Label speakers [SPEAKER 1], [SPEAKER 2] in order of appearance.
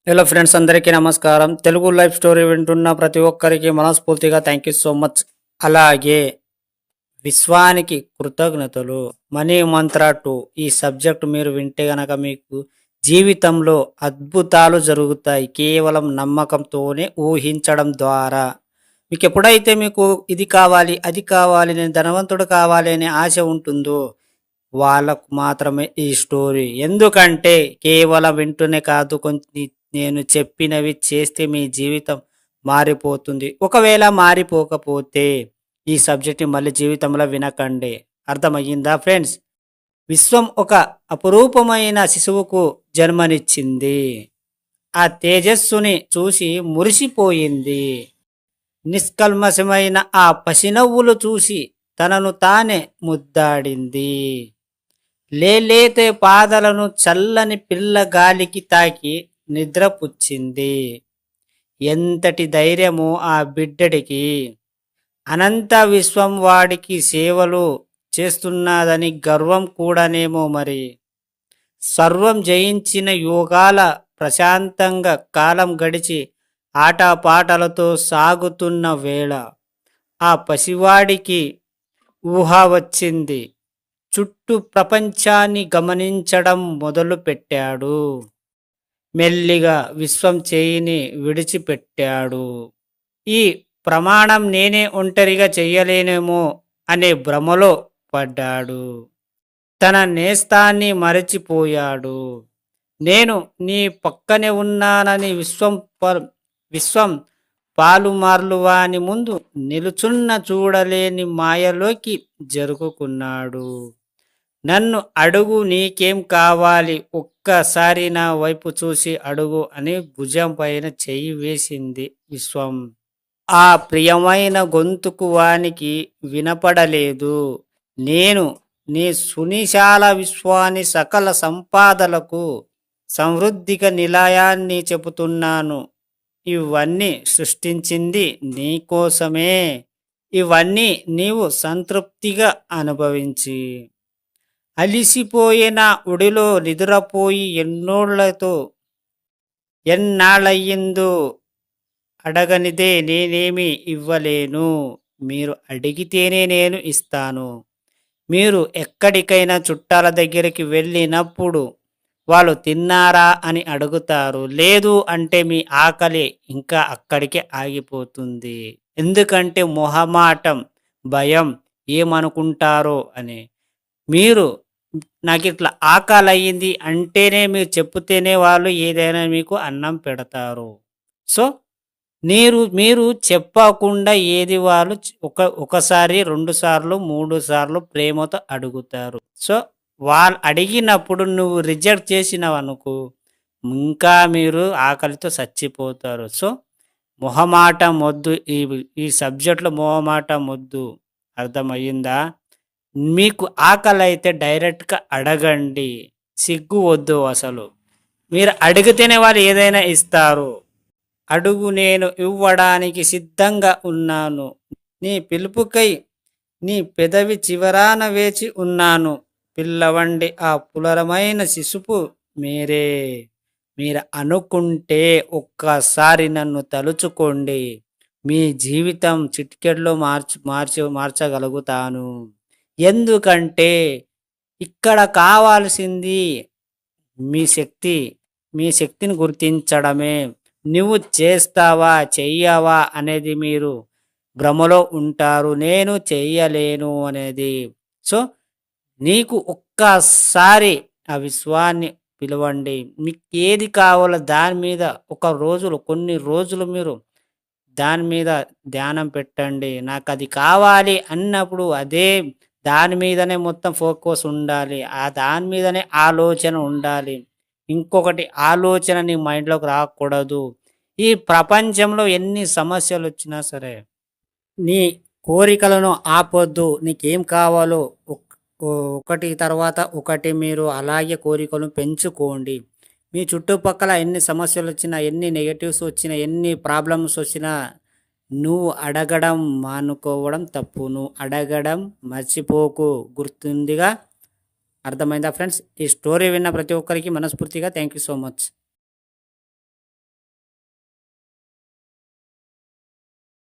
[SPEAKER 1] Hello friends, అందరికీ నమస్కారం. Telugu life story వింటున్న ప్రతి ఒక్కరికి మనస్ఫూర్తిగా థ్యాంక్ యూ సో మచ్. అలాగే విశ్వానికి కృతజ్ఞతలు. మనీ మంత్ర 2 ఈ సబ్జెక్ట్ మీరు వింటే గనక మీకు జీవితంలో అద్భుతాలు జరుగుతాయి. కేవలం నమ్మకంతోనే ఊహించడం ద్వారా. మీకు ఎప్పుడైతే మీకు ఇది కావాలి, అది కావాలి, నేను ధనవంతుడు కావాలి అనే ఆశ ఉంటుందో వాళ్ళకు మాత్రమే ఈ స్టోరీ. ఎందుకంటే కేవలం వింటూనే కాదు, కొన్ని నేను చెప్పినవి చేస్తే మీ జీవితం మారిపోతుంది. ఒకవేళ మారిపోకపోతే ఈ సబ్జెక్ట్‌ని మళ్ళీ జీవితంలో వినకండి. అర్థమయ్యిందా ఫ్రెండ్స్? విశ్వం ఒక అపురూపమైన శిశువుకు జన్మనిచ్చింది. ఆ తేజస్సుని చూసి మురిసిపోయింది. నిష్కల్మషమైన ఆ పసినవ్వులు చూసి తనను తానే ముద్దాడింది. లేలేత పాదలను చల్లని పిల్ల గాలికి తాకి నిద్రపుచ్చింది. ఎంతటి ధైర్యమో ఆ బిడ్డడికి! అనంత విశ్వం వాడికి సేవలు చేస్తున్నదని గర్వం కూడానేమో మరి. సర్వం జయించిన యోగాల ప్రశాంతంగా కాలం గడిచి ఆటపాటలతో సాగుతున్న వేళ ఆ పసివాడికి ఊహ వచ్చింది. చుట్టూ ప్రపంచాన్ని గమనించడం మొదలుపెట్టాడు. మెల్లిగా విశ్వం చేయిని విడిచిపెట్టాడు. ఈ ప్రమాణం నేనే ఒంటరిగా చెయ్యలేనేమో అనే భ్రమలో పడ్డాడు. తన నేస్తాన్ని మరచిపోయాడు. నేను నీ పక్కనే ఉన్నానని విశ్వం పాలుమార్లు వాని ముందు నిలుచున్న చూడలేని మాయలోకి జరుపుకున్నాడు. నన్ను అడుగు, నీకేం కావాలి, ఒక్కసారి నా వైపు చూసి అడుగు అని భుజం పైన చెయ్యి వేసింది విశ్వం. ఆ ప్రియమైన గొంతుకు వానికి వినపడలేదు. నేను నీ సునిశాల విశ్వాన్ని సకల సంపాదలకు సమృద్ధిక నిలయాన్ని చెబుతున్నాను. ఇవన్నీ సృష్టించింది నీకోసమే. ఇవన్నీ నీవు సంతృప్తిగా అనుభవించి అలిసిపోయిన ఒడిలో నిద్రపోయి ఎన్నాళ్ళయ్యిందో అడగనిదే నేనేమి ఇవ్వలేను. మీరు అడిగితేనే నేను ఇస్తాను. మీరు ఎక్కడికైనా చుట్టాల దగ్గరికి వెళ్ళినప్పుడు వాళ్ళు తిన్నారా అని అడుగుతారు. లేదు అంటే మీ ఆకలి ఇంకా అక్కడికే ఆగిపోతుంది. ఎందుకంటే మొహమాటం, భయం, ఏమనుకుంటారో అని. మీరు నాకు ఇట్లా ఆకలి అయ్యింది అంటేనే, మీరు చెప్తేనే వాళ్ళు ఏదైనా మీకు అన్నం పెడతారు. సో మీరు చెప్పకుండా ఏది వాళ్ళు ఒకసారి, 2 సార్లు, 3 సార్లు ప్రేమతో అడుగుతారు. సో వాళ్ళు అడిగినప్పుడు నువ్వు రిజెక్ట్ చేసినవనుకో, ఇంకా మీరు ఆకలితో చచ్చిపోతారు. సో మొహమాటం వద్దు. ఈ సబ్జెక్ట్లో మొహమాటం వద్దు. అర్థమయ్యిందా? మీకు ఆకలి అయితే డైరెక్ట్గా అడగండి. సిగ్గు వద్దు అసలు. మీరు అడిగితేనే వాళ్ళు ఏదైనా ఇస్తారు. అడుగు, నేను ఇవ్వడానికి సిద్ధంగా ఉన్నాను. నీ పిలుపుకై నీ పెదవి చివరాన వేచి ఉన్నాను. పిల్లవండి ఆ పులరమైన శిశువు మీరే. మీరు అనుకుంటే ఒక్కసారి నన్ను తలుచుకోండి. మీ జీవితం చిటికెలో మార్చగలుగుతాను. ఎందుకంటే ఇక్కడ కావాల్సింది మీ శక్తిని గుర్తించడమే. నువ్వు చేస్తావా, చెయ్యవా అనేది మీరు భ్రమలో ఉంటారు. నేను చెయ్యలేను అనేది. సో నీకు ఒక్కసారి ఆ విశ్వాన్ని పిలవండి. మీకు ఏది కావాలో దాని మీద కొన్ని రోజులు మీరు దాని మీద ధ్యానం పెట్టండి. నాకు అది కావాలి అన్నప్పుడు దాని మీదనే మొత్తం ఫోకస్ ఉండాలి. దాని మీదనే ఆలోచన ఉండాలి. ఇంకొకటి ఆలోచన నీ మైండ్లోకి రాకూడదు. ఈ ప్రపంచంలో ఎన్ని సమస్యలు వచ్చినా సరే నీ కోరికలను ఆపొద్దు. నీకేం కావాలో ఒకటి తర్వాత ఒకటి మీరు అలాగే కోరికలను పెంచుకోండి. మీ చుట్టుపక్కల ఎన్ని సమస్యలు వచ్చినా, ఎన్ని నెగటివ్స్ వచ్చినా, ఎన్ని ప్రాబ్లమ్స్ వచ్చినా నువ్వు అడగడం మానుకోవడం తప్పు. నువ్వు అడగడం మర్చిపోకు. గుర్తుందిగా? అర్థమైందా ఫ్రెండ్స్? ఈ స్టోరీ విన్న ప్రతి ఒక్కరికి మనస్ఫూర్తిగా థ్యాంక్ యూ సో మచ్.